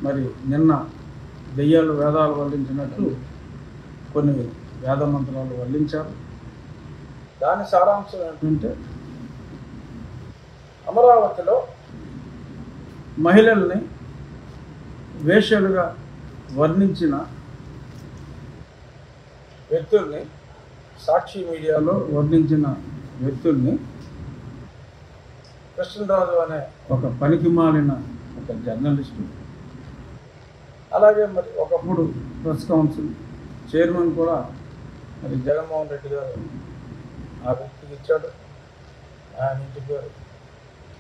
మరి నిన్న దెయ్యాలు వేదాలు వల్లించినట్టు కొన్ని వేద మంత్రాలు వల్లించారు. దాని సారాంశం ఏంటంటే, అమరావతిలో మహిళల్ని వేశ్యలుగా వర్ణించిన వ్యక్తుల్ని, సాక్షి మీడియాలో వర్ణించిన వ్యక్తుల్ని కృష్ణరాజు అనే ఒక పనికిమాలిన ఒక జర్నలిస్టు, అలాగే మరి ఒకప్పుడు ప్రెస్ కౌన్సిల్ చైర్మన్ కూడా మరి జగన్మోహన్ రెడ్డి గారు ఆ వ్యక్తికి ఇచ్చాడు. ఆయన ఇంటి పేరు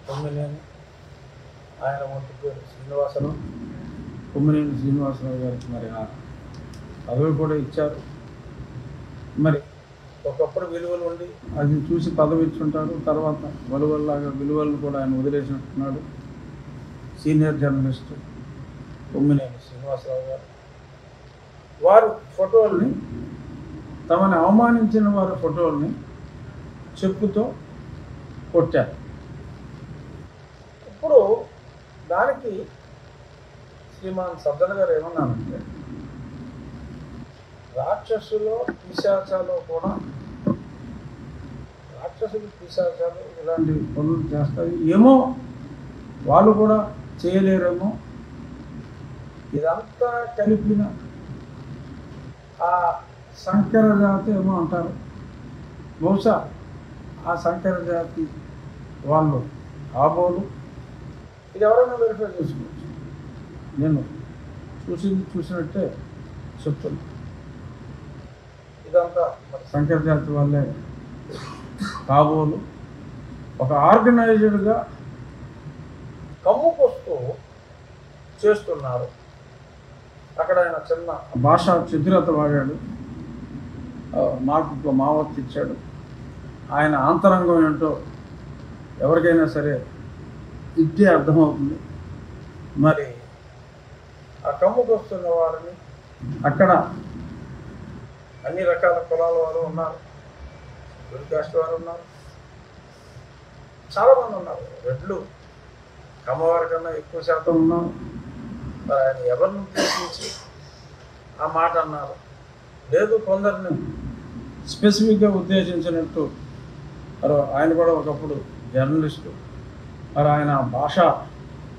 కొమ్మినేని, ఆయన ఒంటి పేరు శ్రీనివాసరావు, కొమ్మినేని శ్రీనివాసరావు గారికి మరి ఆ పదవి కూడా ఇచ్చారు. మరి ఒకప్పుడు విలువలు ఉండి అది చూసి పదవి ఇచ్చుంటారు, తర్వాత వలువల్లాగా విలువలను కూడా ఆయన వదిలేసినట్టున్నాడు. సీనియర్ జర్నలిస్టు కొమ్మినేని శ్రీనివాసరావు గారు వారు ఫోటోల్ని, తమని అవమానించిన వారి ఫోటోల్ని చెప్పుతో కొట్టారు. ఇప్పుడు దానికి శ్రీమాన్ సజ్జల గారు ఏమన్నారంటే, రాక్షసులు పిశాచాలు కూడా, రాక్షసులు పిశాచాలు ఇలాంటి పనులు చేస్తాయి ఏమో, వాళ్ళు కూడా చేయలేరేమో, ఇదంతా కలిపిన ఆ సంకర జాతి ఏమో అంటారు. బహుశా ఆ సంకర జాతి వాళ్ళు కాబోలు. ఇది ఎవరైనా వెరిఫై చేసుకోవచ్చు. నేను చూసినట్టే చెప్తున్నా. ఇదంతా మరి సంకర జాతి వాళ్ళే కాబోలు. ఒక ఆర్గనైజ్డ్గా కమ్ముకొస్తూ చేస్తున్నారు. అక్కడ ఆయన చిన్న భాషా చతురత వాడాడు, మాకు మావత్తు ఇచ్చాడు. ఆయన ఆంతరంగం ఏంటో ఎవరికైనా సరే ఇట్టే అర్థమవుతుంది. మరి ఆ కమ్ముకు వస్తున్న వారిని అక్కడ అన్ని రకాల కులాల వారు ఉన్నారు, గురికాస్ట్ వారు ఉన్నారు, చాలామంది ఉన్నారు. రెడ్లు కమ్మవారి కన్నా ఎక్కువ శాతం ఉన్నారు. మరి ఆయన ఎవరిని ఉద్దేశించి ఆ మాట అన్నారు? లేదు, కొందరిని స్పెసిఫిక్గా ఉద్దేశించినట్టు. మరి ఆయన కూడా ఒకప్పుడు జర్నలిస్టు. మరి ఆయన భాషా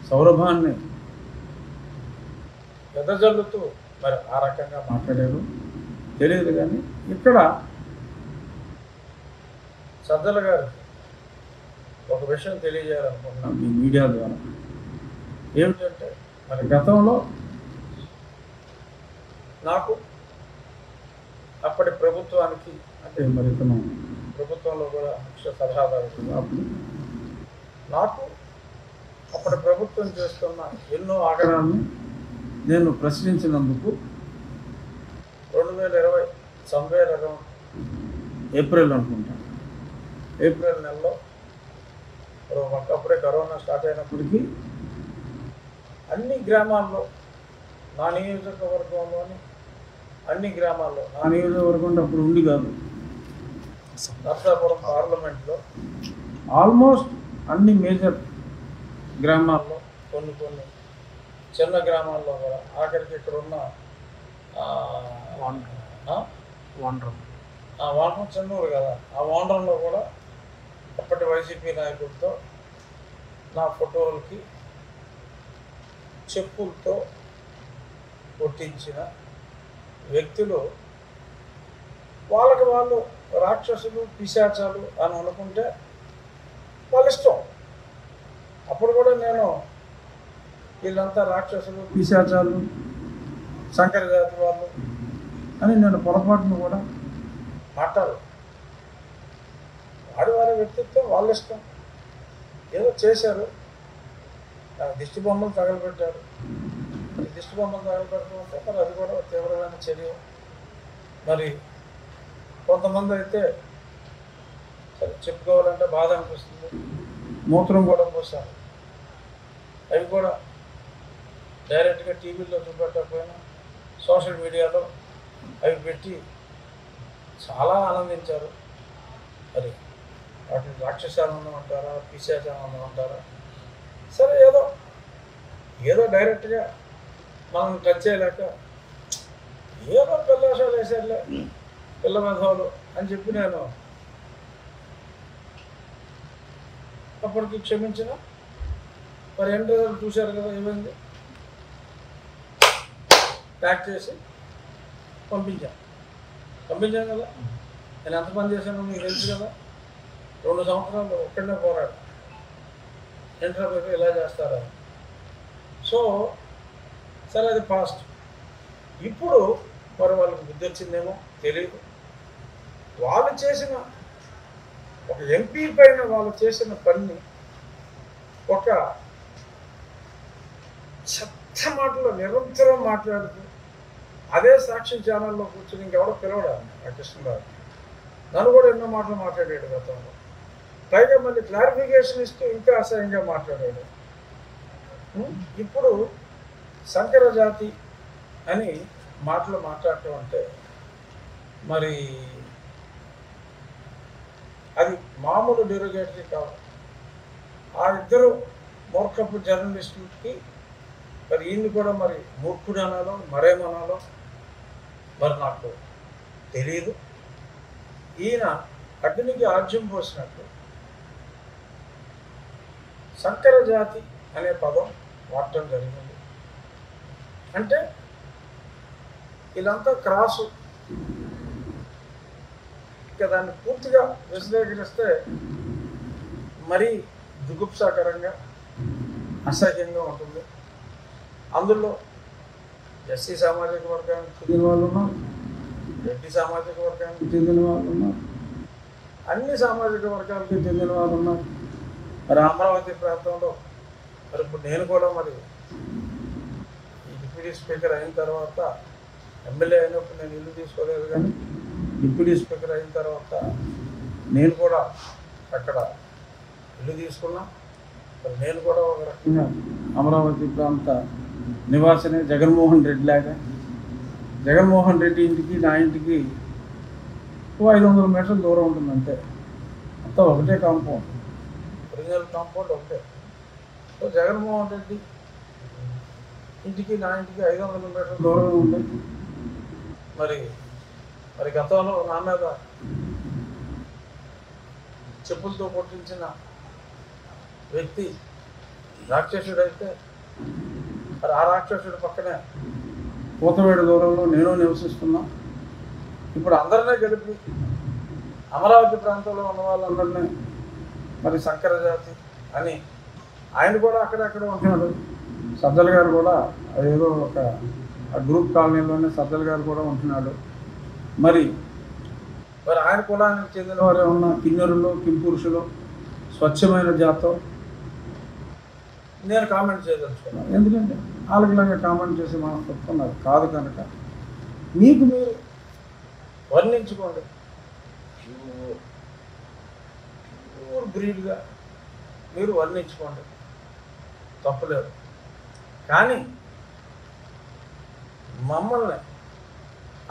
సౌరభాన్ని వెదజల్లుతూ మరి ఆ రకంగా మాట్లాడారు తెలియదు. కానీ ఇక్కడ సజ్జల గారికి ఒక విషయం తెలియజేయాలనుకుంటున్నాను మీ మీడియా ద్వారా. ఏమిటంటే, మరి గతంలో నాకు అప్పటి ప్రభుత్వానికి, అంటే మరి ఇతను ప్రభుత్వంలో కూడా ముఖ్య సలహాదారు, అప్పుడు నాకు అప్పటి ప్రభుత్వం చేస్తున్న ఎన్నో ఆగడాలను నేను ప్రశ్నించినందుకు 2020 సమ్వేర్ అరౌండ్ ఏప్రిల్ అనుకుంటాను, ఏప్రిల్ నెలలో అప్పుడే కరోనా స్టార్ట్ అయినప్పటికీ అన్ని గ్రామాల్లో, నా నియోజకవర్గంలోని అన్ని గ్రామాల్లో, నా నియోజకవర్గం అప్పుడు ఉండి కాదు, నర్సాపురం పార్లమెంట్లో ఆల్మోస్ట్ అన్ని మేజర్ గ్రామాల్లో, కొన్ని చిన్న గ్రామాల్లో కూడా, ఆఖరికి ఇక్కడ ఉన్న వాండ్రం చెన్నూరు కదా, ఆ వాండ్రంలో కూడా అప్పటి వైసీపీ నాయకులతో నా ఫోటోలకి చెప్పులతో కొట్టించిన వ్యక్తులు వాళ్ళకి వాళ్ళు రాక్షసులు పిశాచాలు అని అనుకుంటే వాళ్ళ ఇష్టం. అప్పుడు కూడా నేను వీళ్ళంతా రాక్షసులు పిశాచాలు సంకర జాతి వాళ్ళు అని నేను పొరపాటును కూడా మాట్లాడు. వారి వ్యక్తిత్వం వాళ్ళ ఇష్టం. ఏదో చేశారు, నాకు దిష్టి బొమ్మలు తగలబెట్టారు. మరి దిష్టి బొమ్మలు తగలబెట్టడం అంటే మరి అది కూడా తీవ్రమైన చర్య. మరి కొంతమంది అయితే సరే చెప్పుకోవాలంటే బాధ అనిపిస్తుంది, మూత్రం కూడా పోస్తారు. అవి కూడా డైరెక్ట్గా టీవీలో చూపెట్టకపోయినా సోషల్ మీడియాలో అవి పెట్టి చాలా ఆనందించారు. మరి వాటిని రాక్షసానందం అంటారా, పిశాచానందం అంటారా? సరే, ఏదో డైరెక్ట్గా మనం టచ్ చేయలేక ఏదో పిల్లశాలు వేసారులే పిల్ల మెధవులు అని చెప్పి నేను అప్పటికి క్షమించిన. మరి ఎండ్ రిజల్ట్ చూశారు కదా, ఏమైంది? ప్యాక్ చేసి పంపించాను కదా. నేను ఎంత పని చేశానో మీకు తెలుసు కదా. 2 సంవత్సరాలు ఒక్కడనే పోరాడు, ఇంటర్వ్యూ ఇలా చేస్తారా. సో సరే, అది పాస్ట్. ఇప్పుడు మరి వాళ్ళకి బుద్ధి వచ్చిందేమో తెలియదు. వాళ్ళు చేసిన ఒక ఎంపీ పైన వాళ్ళు చేసిన పని ఒక చెత్త మాటలు నిరంతరం మాట్లాడుతూ అదే సాక్షి ఛానల్లో కూర్చొని ఇంకెవడో పిలవడాను ఆ కృష్ణరాజు. నన్ను కూడా ఎన్నో మాటలు మాట్లాడాడు గతంలో. పైగా మళ్ళీ క్లారిఫికేషన్ ఇస్తూ ఇంకా అసహ్యంగా మాట్లాడాడు. ఇప్పుడు సంకర జాతి అని మాటలు మాట్లాడటం అంటే మరి అది మామూలు డెరోగేటరీ కాదు. ఆ ఇద్దరు మూర్ఖపు జర్నలిస్టులకి మరి ఈయన్ని కూడా మరి మూర్ఖుడు అనాలో మరేమనాలో మరి నాకు తెలియదు. ఈయన అగ్నికి ఆజ్యం పోసినట్టు సంకర జాతి అనే పదం వాడటం జరిగింది. అంటే ఇదంతా క్రాసు. ఇక దాన్ని పూర్తిగా విశ్లేషిస్తే మరీ జుగుప్సాకరంగా అసహ్యంగా ఉంటుంది. అందులో ఎస్సీ సామాజిక వర్గానికి చెందిన వాళ్ళు ఉన్నారు, రెడ్డి సామాజిక వర్గానికి చెందిన వాళ్ళు ఉన్నారు, అన్ని సామాజిక వర్గాలకి చెందిన వాళ్ళు ఉన్నారు. మరి అమరావతి ప్రాంతంలో మరి ఇప్పుడు నేను కూడా మరి ఈ డిప్యూటీ స్పీకర్ అయిన తర్వాత, ఎమ్మెల్యే అయినప్పుడు నేను ఇల్లు తీసుకోలేదు, కానీ డిప్యూటీ స్పీకర్ అయిన తర్వాత నేను కూడా అక్కడ ఇల్లు తీసుకున్నా. మరి నేను కూడా ఒక రకంగా అమరావతి ప్రాంత నివాసనే. జగన్మోహన్ రెడ్డి లాగా జగన్మోహన్ రెడ్డి ఇంటికి నా ఇంటికి 500 మీటర్ల దూరం ఉంటుంది అంతే. అంతా ఒకటే కాంపౌండ్, ఒరిజినల్ కాంపౌండ్ ఒకటే. సో జగన్మోహన్ రెడ్డి ఇంటికి నా ఇంటికి 500 మీటర్ల దూరం ఉంది. మరి గతంలో నా మీద చెప్పులతో కొట్టించిన వ్యక్తి రాక్షసుడైతే మరి ఆ రాక్షసుడి పక్కనే కూతవేడు దూరంలో నేను నివసిస్తున్నా. ఇప్పుడు అందరినీ కలిపి అమరావతి ప్రాంతంలో ఉన్న వాళ్ళందరినీ మరి సంకర జాతి అని ఆయన కూడా అక్కడెక్కడ ఉంటున్నాడు. సజ్జల గారు కూడా అదేదో ఒక గ్రూప్ కాలనీలోనే సజ్జల గారు కూడా ఉంటున్నాడు. మరి ఆయన కులానికి చెందిన వారు ఉన్న కిన్నెరులు, కింపురుషులు, స్వచ్ఛమైన జాతో నేను కామెంట్ చేయదలుచుకున్నాను. ఎందుకంటే వాళ్ళకిలాగా కామెంట్ చేసి మనం చెప్తున్నారు కాదు కనుక మీకు మీరు వర్ణించుకోండి. ప్యూర్ బ్రీడ్గా మీరు వర్ణించుకోండి, తప్పులేదు. కానీ మమ్మల్ని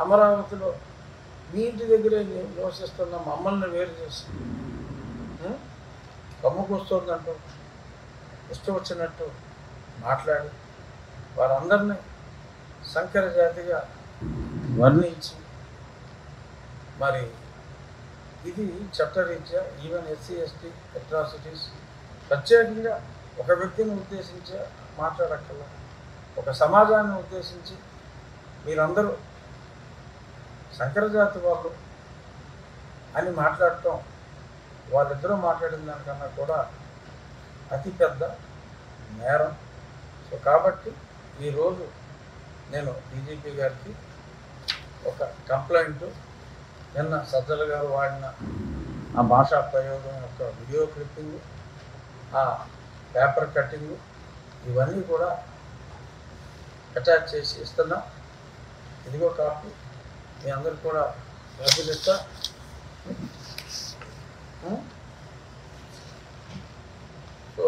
అమరావతిలో మీ ఇంటి దగ్గరే నివసిస్తున్న మమ్మల్ని వేరు చేసి కమ్ముకొస్తుందంటూ ఇష్టం వచ్చినట్టు మాట్లాడి వారందరినీ సంకర జాతిగా వర్ణించి మరి ఇది చట్టరీత్యా ఈవెన్ ఎస్సీ ఎస్టీ అట్రాసిటీస్ ప్రత్యేకంగా ఒక వ్యక్తిని ఉద్దేశించి మాట్లాడక్కర్లా, ఒక సమాజాన్ని ఉద్దేశించి మీరందరూ సంకర జాతి వాళ్ళు అని మాట్లాడటం వాళ్ళిద్దరూ మాట్లాడిన దానికన్నా కూడా అతిపెద్ద నేరం. సో కాబట్టి ఈరోజు నేను డీజీపీ గారికి ఒక కంప్లైంట్, నిన్న సజ్జల గారు వాడిన ఆ భాషా ప్రయోగం యొక్క వీడియో క్లిప్పింగ్, ఆ పేపర్ కట్టింగ్, ఇవన్నీ కూడా అటాచ్ చేసి ఇస్తున్నా. ఇదిగో కాపీ, మీ అందరికి కూడా కాపీలు ఇస్తా. సో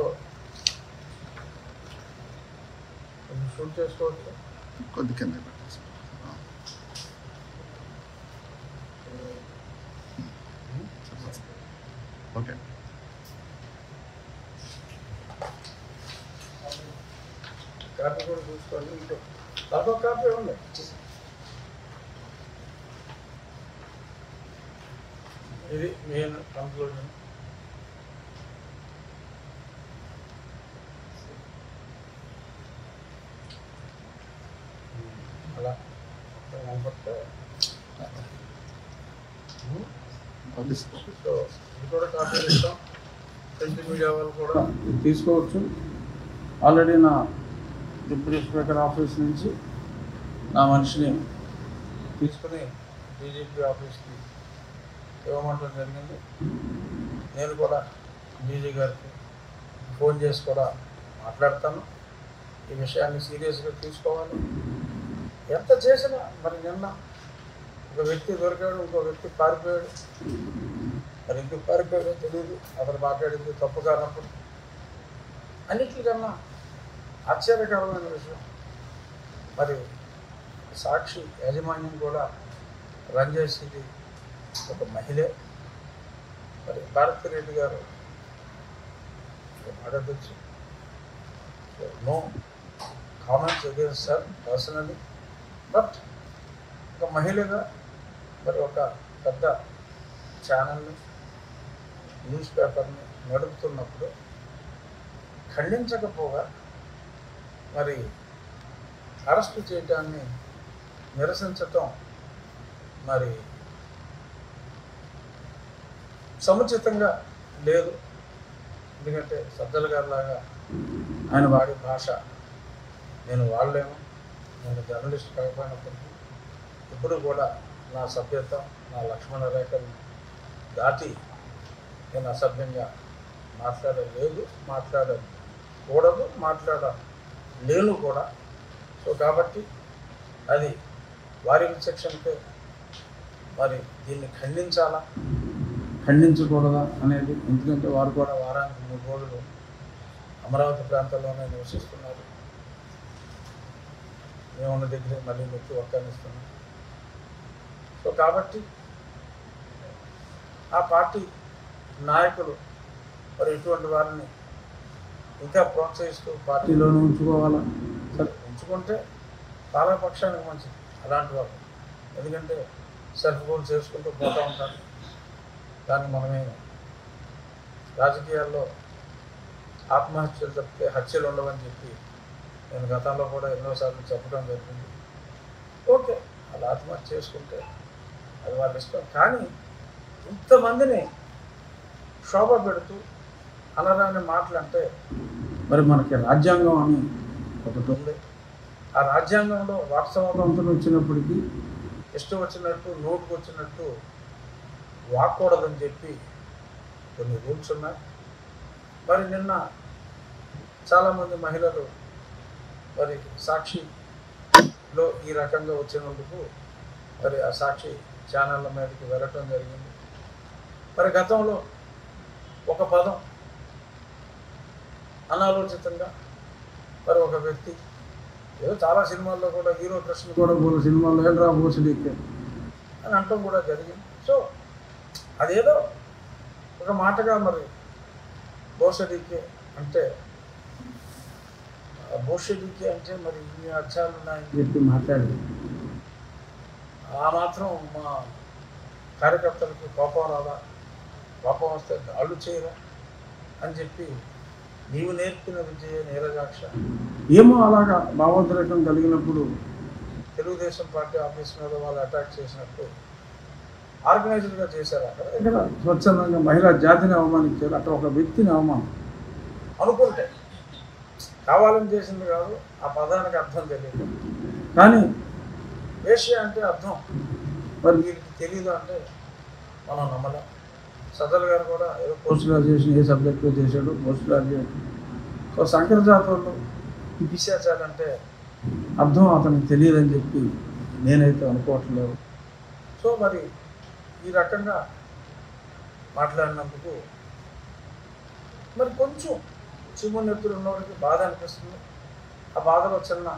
షూట్ చేసుకోవచ్చు. కొద్ది కింద ఓకే. కాపీ కూడా చూసుకోండి. ఇంకో దాంట్లో కాపీ ఉంది. ఇది మెయిన్ కంక్లూజన్. అలా కనపడితే సో ఇది కూడా కాపీ ఇస్తాం. ప్రింట్ మీడియా వాళ్ళు కూడా తీసుకోవచ్చు. ఆల్రెడీ నా డిప్యూటీ స్పీకర్ ఆఫీస్ నుంచి నా మనిషిని తీసుకుని డీజీపీ ఆఫీస్కి ఇవ్వమంటం జరిగింది. నేను కూడా డీజీ గారికి ఫోన్ చేసి కూడా మాట్లాడతాను. ఈ విషయాన్ని సీరియస్గా తీసుకోవాలి. ఎంత చేసినా మరి నిన్న ఒక వ్యక్తి దొరికాడు, ఇంకో వ్యక్తి పారిపోయాడు. మరి ఎందుకు పారిపోయాడో తెలియదు. అతను మాట్లాడింది తప్పు కానప్పుడు. అన్నిటికన్నా ఆశ్చర్యకరమైన విషయం, మరి సాక్షి యాజమాన్యం కూడా రన్ చేసేది ఒక మహిళే. మరి భారతిరెడ్డి గారు అడగచ్చు. No comments against sir personally, but ఒక మహిళగా మరి ఒక పెద్ద ఛానల్ని, న్యూస్ పేపర్ని నడుపుతున్నప్పుడు ఖండించకపోగా మరి అరెస్టు చేయటాన్ని నిరసించటం మరి సముచితంగా లేదు. ఎందుకంటే సజ్జల గారిలాగా ఆయన వాడి భాష నేను వాడలేము. నేను జర్నలిస్ట్ కాకపోయినప్పటికీ ఇప్పుడు కూడా నా సభ్యత, నా లక్ష్మణ రేఖను దాటి నేను అసభ్యంగా మాట్లాడలేదు, మాట్లాడకూడదు, మాట్లాడలేను కూడా. సో కాబట్టి అది వారి విచక్షణకే మరి దీన్ని ఖండించాలా, ఖండించకూడదా అనేది. ఎందుకంటే వారు కూడా వారానికి 3 రోజులు అమరావతి ప్రాంతంలోనే నివసిస్తున్నారు. మేమున్న దగ్గరే మళ్ళీ నొక్కి ఒక్కనిస్తున్నాం. సో కాబట్టి ఆ పార్టీ నాయకులు మరి ఇటువంటి వారిని ఇంకా ప్రోత్సహిస్తూ పార్టీలోనే ఉంచుకోవాలా? సరే, ఉంచుకుంటే పాలకపక్షానికి మంచిది అలాంటి వాళ్ళు. ఎందుకంటే సెల్ఫ్ గోల్ చేసుకుంటూ పోతూ ఉంటారు. దాన్ని మనమే రాజకీయాల్లో ఆత్మహత్యలు తప్పితే హత్యలు ఉండవని చెప్పి నేను గతంలో కూడా ఎన్నోసార్లు చెప్పడం జరిగింది. ఓకే, వాళ్ళు ఆత్మహత్య చేసుకుంటే అది వాళ్ళ ఇష్టం. కానీ ఇంతమందిని శోభ పెడుతూ అనరాని మాటలు అంటే మరి మనకి రాజ్యాంగం అని ఒకటి ఉంది. ఆ రాజ్యాంగంలో వాక్సమతంతులు వచ్చినప్పటికీ ఇష్టం వచ్చినట్టు, నోటుకు వచ్చినట్టు వాక్కూడదని చెప్పి కొన్ని రూల్స్ ఉన్నాయి. మరి నిన్న చాలామంది మహిళలు మరి సాక్షిలో ఈ రకంగా వచ్చినందుకు మరి ఆ సాక్షి ఛానళ్ళ మీదకి వెళ్ళటం జరిగింది. మరి గతంలో ఒక పదం అనాలోచితంగా మరి ఒక వ్యక్తి ఏదో చాలా సినిమాల్లో కూడా హీరో కృష్ణ కూడా సినిమాల్లో ఏంట్రా బోసుడీకే అని అంటాం కూడా జరిగింది. సో అదేదో ఒక మాటగా మరి బోసడీకే అంటే బోషడీకే అంటే మరి ఇన్ని అర్థాలు ఉన్నాయని చెప్పి మాట్లాడి ఆ మాత్రం మా కార్యకర్తలకు కోపం రాదా? కోపం వస్తే గాళ్ళు చేయరా అని చెప్పి నీవు నేర్పిన విజయ నీరజాక్ష ఏమో అలాగా భావోద్రేకం కలిగినప్పుడు తెలుగుదేశం పార్టీ ఆఫీస్ మీద వాళ్ళు అటాక్ చేసినట్టు ఆర్గనైజ్డ్గా చేశారు. ఇక్కడ స్వచ్ఛందంగా మహిళా జాతిని అవమానించారు. అక్కడ ఒక వ్యక్తిని అవమానం అనుకుంటే కావాలని చేసింది కాదు. ఆ పదానికి అర్థం తెలియదు. కానీ వేశ్య అంటే అర్థం మరి వీరికి తెలియదు అంటే మనం నమ్మలేం. సజ్జల గారు కూడా ఏదో పోస్ట్ గ్రాడ్యుయేషన్ ఏ సబ్జెక్ట్లో చేశాడు, పోస్ట్ గ్రాడ్యుయేషన్. సో సంకర జాతరలో పిశాచాలంటే అర్థం అతనికి తెలియదని చెప్పి నేనైతే అనుకోవట్లేదు. సో మరి ఈ రకంగా మాట్లాడినందుకు మరి కొంచెం చిమ్మునెత్తులు ఉన్నవాడికి బాధ అనిపిస్తుంది. ఆ బాధలో చిన్న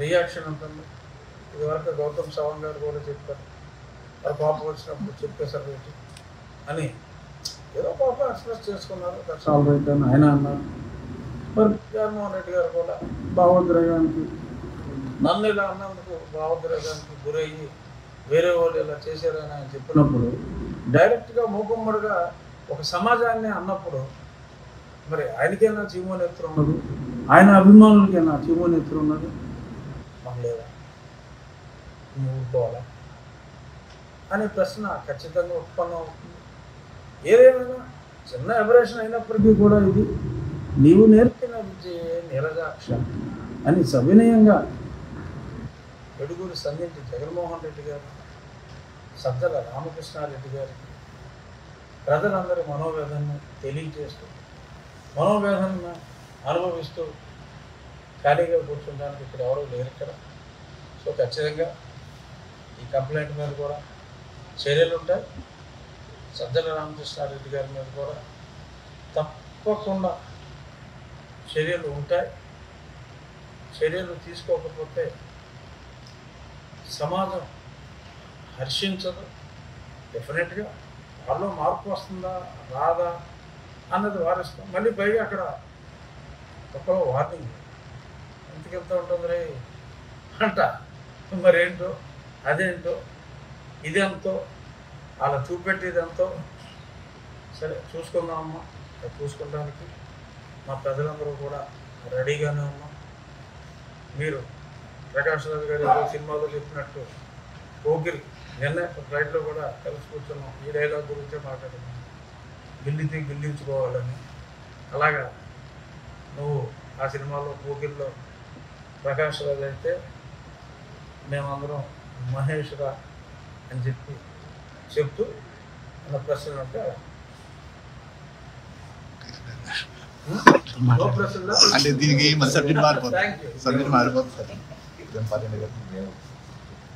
రియాక్షన్ ఉంటుంది. ఇదివరకు గౌతమ్ సవాంగ్ గారు కూడా చెప్పారు, మరి కోపం వచ్చినప్పుడు చెప్పేశారు ఏంటి అని ఏదో కోపం ఎక్స్ప్రెస్ చేసుకున్నారు. దట్స్ ఆల్ రైట్ అని ఆయన అన్నారు. మరి జగన్మోహన్ రెడ్డి గారు కూడా భావోద్రేకానికి నన్ను ఇలా అన్నందుకు భావోద్రేకానికి గురయ్యి వేరే వాళ్ళు ఇలా చేశారని ఆయన చెప్పినప్పుడు డైరెక్ట్గా మూకుమ్మడిగా ఒక సమాజాన్ని అన్నప్పుడు మరి ఆయనకైనా చీమోనేత్ర ఉన్నది, ఆయన అభిమానులకైనా చీమోనేత్ర ఉన్నది, మాకు లేదా ఊరుకోవాలా అనే ప్రశ్న ఖచ్చితంగా ఉత్పన్నం అవుతుంది. ఏదేమైనా చిన్న ఎబరేషన్ అయినప్పటికీ కూడా ఇది నీవు నేర్పిన విద్యే నీరజాక్ష అని సవినయంగా ఎడుగురు సందింటి జగన్మోహన్ రెడ్డి గారు, సజ్జల రామకృష్ణారెడ్డి గారికి ప్రజలందరి మనోవేదనను తెలియజేస్తూ మనోవేదనను అనుభవిస్తూ ఖాళీగా కూర్చుంటానికి ఇక్కడ ఎవరూ లేరు ఇక్కడ. సో ఖచ్చితంగా ఈ కంప్లైంట్ మీద కూడా చర్యలు ఉంటాయి. సజ్జల రామకృష్ణారెడ్డి గారి మీద కూడా తప్పకుండా చర్యలు ఉంటాయి. చర్యలు తీసుకోకపోతే సమాజం హర్షించదు. డెఫినెట్గా వాళ్ళలో మార్పు వస్తుందా రాదా అన్నది వారిస్తాం. మళ్ళీ పైగా అక్కడ ఒక వార్నింగ్ ఎంతకెంత ఉంటుంది రే అంట, మరేంటో అదేంటో ఇదెంతో అలా చూపెట్టేదంతో సరే చూసుకుందామమ్మా. చూసుకోవడానికి మా ప్రజలందరూ కూడా రెడీగానే ఉన్నాం. మీరు ప్రకాష్ రాజు గారు ఏదో సినిమాలో చెప్పినట్టు పోగిరి నిన్న ఫ్లైట్లో కూడా కలిసి కూర్చున్నాం. ఈ డైలాగ్ గురించే మాట్లాడుతున్నాం, గిల్లితే గిల్లించుకోవాలని. అలాగా నువ్వు ఆ సినిమాలో పోగిరిలో ప్రకాష్ రాజు అయితే మేమందరం మహేష్ రా అని చెప్తూ అన్న ప్రశ్నలు ఉంటే అంటే దీనికి మన సబ్జెక్ట్ మారిపోతుంది. Thank you. సబ్జెక్ట్ మారిపోతుంది సార్.